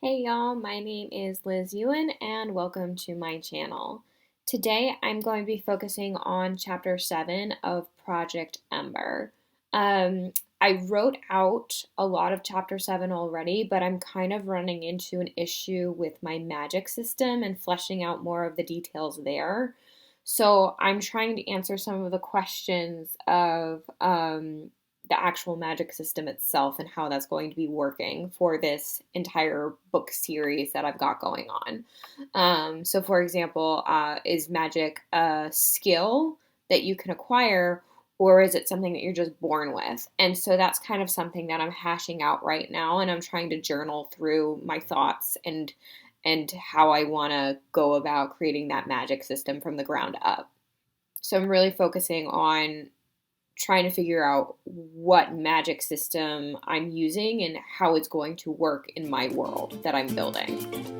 Hey y'all, my name is Liz Ewan and welcome to my channel. Today I'm going to be focusing on Chapter 7 of Project Ember. I wrote out a lot of Chapter 7 already, but I'm kind of running into an issue with my magic system and fleshing out more of the details there. So I'm trying to answer some of the questions of the actual magic system itself and how that's going to be working for this entire book series that I've got going on. So, for example, is magic a skill that you can acquire, or is it something that you're just born with? And so that's kind of something that I'm hashing out right now, and I'm trying to journal through my thoughts and how I want to go about creating that magic system from the ground up. So I'm really focusing on trying to figure out what magic system I'm using and how it's going to work in my world that I'm building.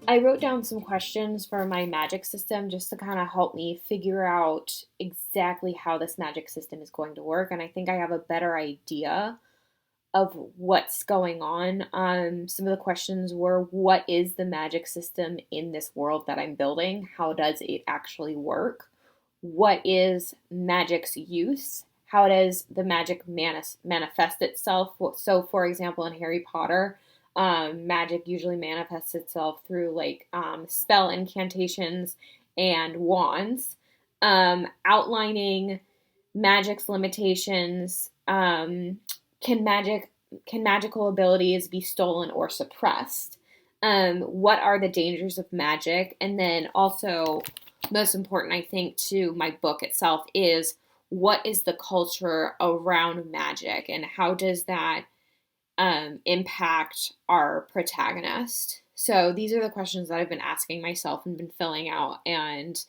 I wrote down some questions for my magic system just to kind of help me figure out exactly how this magic system is going to work. And I think I have a better idea of what's going on. Some of the questions were, what is the magic system in this world that I'm building? How does it actually work? What is magic's use? How does the magic manifest itself? So, for example, in Harry Potter, magic usually manifests itself through spell incantations and wands, outlining magic's limitations. Can magical abilities be stolen or suppressed? What are the dangers of magic? And then also, most important, I think, to my book itself is, what is the culture around magic and how does that impact our protagonist? So these are the questions that I've been asking myself and been filling out and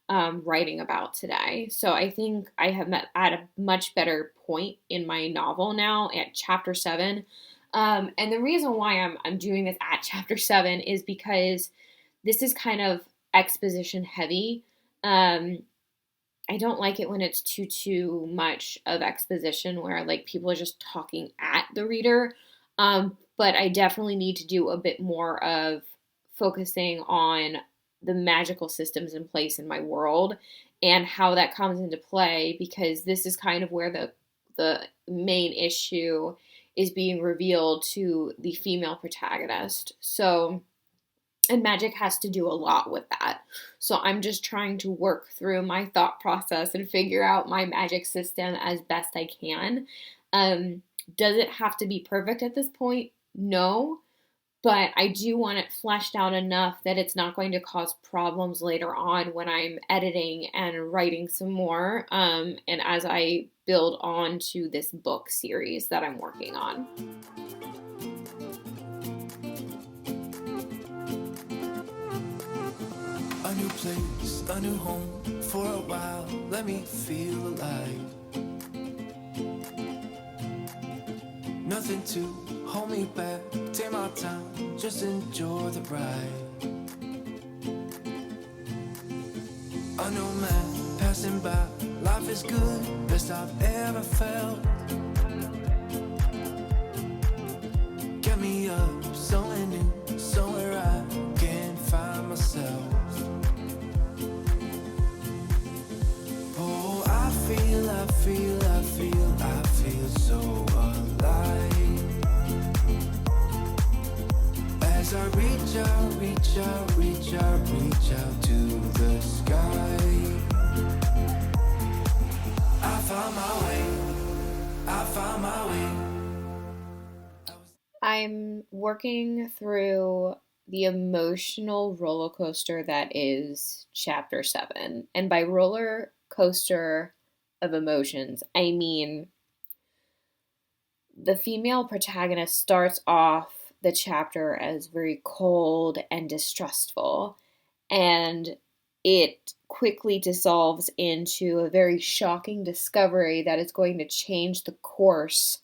writing about today. So I think I have met at a much better point in my novel now at chapter 7. And the reason why I'm doing this at chapter 7 is because this is kind of exposition heavy. I don't like it when it's too much of exposition where like people are just talking at the reader. But I definitely need to do a bit more of focusing on the magical systems in place in my world and how that comes into play, because this is kind of where the main issue is being revealed to the female protagonist. So, and magic has to do a lot with that. So I'm just trying to work through my thought process and figure out my magic system as best I can. Does it have to be perfect at this point? No. But I do want it fleshed out enough that it's not going to cause problems later on when I'm editing and writing some more, and as I build on to this book series that I'm working on. A new place, a new home, for a while, let me feel alive. Nothing to hold me back, take my time, just enjoy the ride. A new man passing by, life is good, best I've ever felt. Get me up, somewhere new, somewhere I can find myself. Oh, I feel so alive. As I reach out to the sky. I found my way. I'm working through the emotional roller coaster that is chapter 7. And by roller coaster of emotions, I mean the female protagonist starts off the chapter as very cold and distrustful, and it quickly dissolves into a very shocking discovery that is going to change the course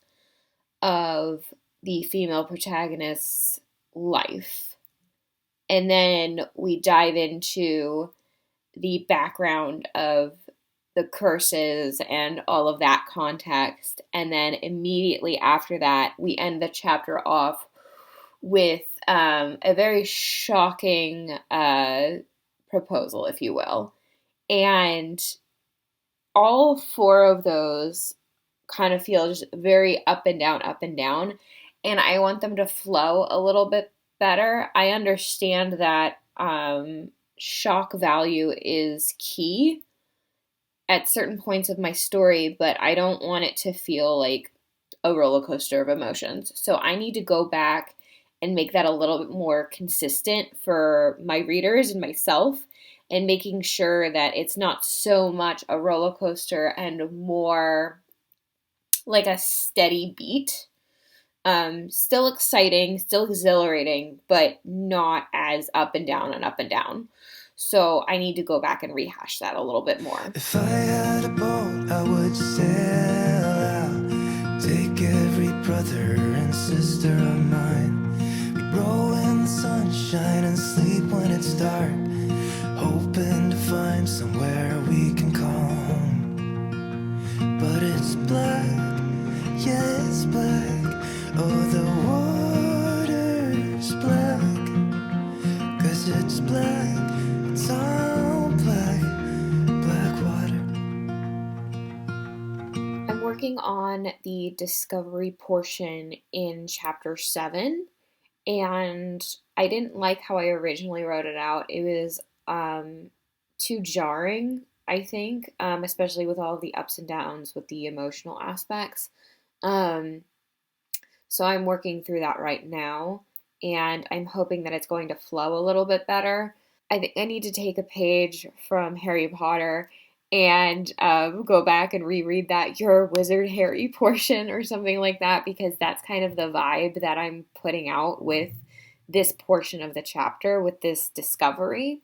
of the female protagonist's life. And then we dive into the background of the curses and all of that context. And then immediately after that, we end the chapter off with a very shocking proposal, if you will. And all four of those kind of feel just very up and down, up and down. And I want them to flow a little bit better. I understand that shock value is key at certain points of my story, but I don't want it to feel like a roller coaster of emotions. So I need to go back and make that a little bit more consistent for my readers and myself, and making sure that it's not so much a roller coaster and more like a steady beat. Still exciting, still exhilarating, but not as up and down and up and down. So I need to go back and rehash that a little bit more. If I had a boat, I would sail out, take every brother and sister of mine. We'd roll in the sunshine and sleep when it's dark, hoping to find somewhere we can call home. But it's black, yeah, it's black. Oh, the water's black, 'cause it's black, it's all black, black water. I'm working on the discovery portion in chapter 7, and I didn't like how I originally wrote it out. It was too jarring, I think, especially with all of the ups and downs with the emotional aspects. Um, So I'm working through that right now, and I'm hoping that it's going to flow a little bit better. I think I need to take a page from Harry Potter and go back and reread that "You're a Wizard, Harry" portion or something like that, because that's kind of the vibe that I'm putting out with this portion of the chapter, with this discovery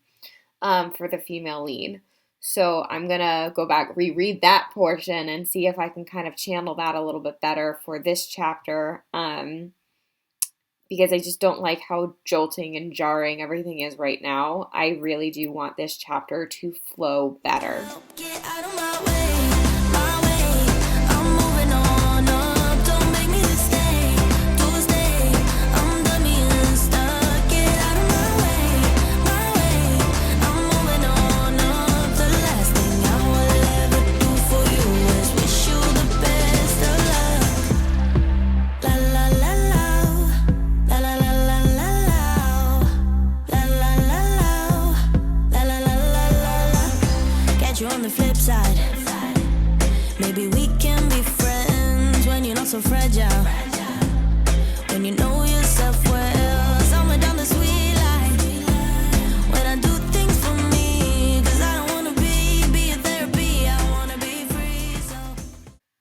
for the female lead. So I'm gonna go back, reread that portion, and see if I can kind of channel that a little bit better for this chapter, because I just don't like how jolting and jarring everything is right now. I really do want this chapter to flow better. Get out of my way, my way. I'm moving on up. Don't make me stay, do stay. I'm done being stuck. Get out of my way, my way. I'm moving on up. The last thing I will ever do for you is wish you the best of luck. La la la la, la la la la la, la la la la, la la la la la. Catch you on the flip side. Maybe we can be friends when you're not so fragile. When you know yourself well. Somewhere down the sweet line. When I do things for me. 'Cause I don't wanna be a therapy. I wanna be free. So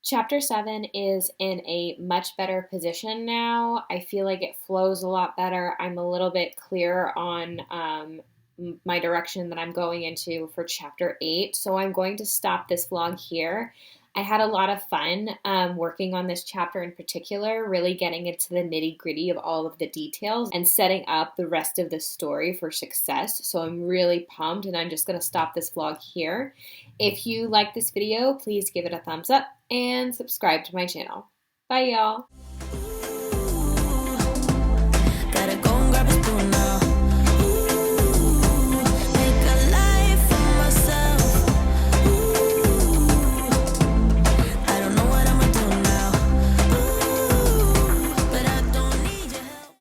Chapter 7 is in a much better position now. I feel like it flows a lot better. I'm a little bit clearer on my direction that I'm going into for chapter 8. So I'm going to stop this vlog here. I had a lot of fun working on this chapter in particular, really getting into the nitty gritty of all of the details and setting up the rest of the story for success. So I'm really pumped, and I'm just going to stop this vlog here. If you like this video, please give it a thumbs up and subscribe to my channel. Bye, y'all.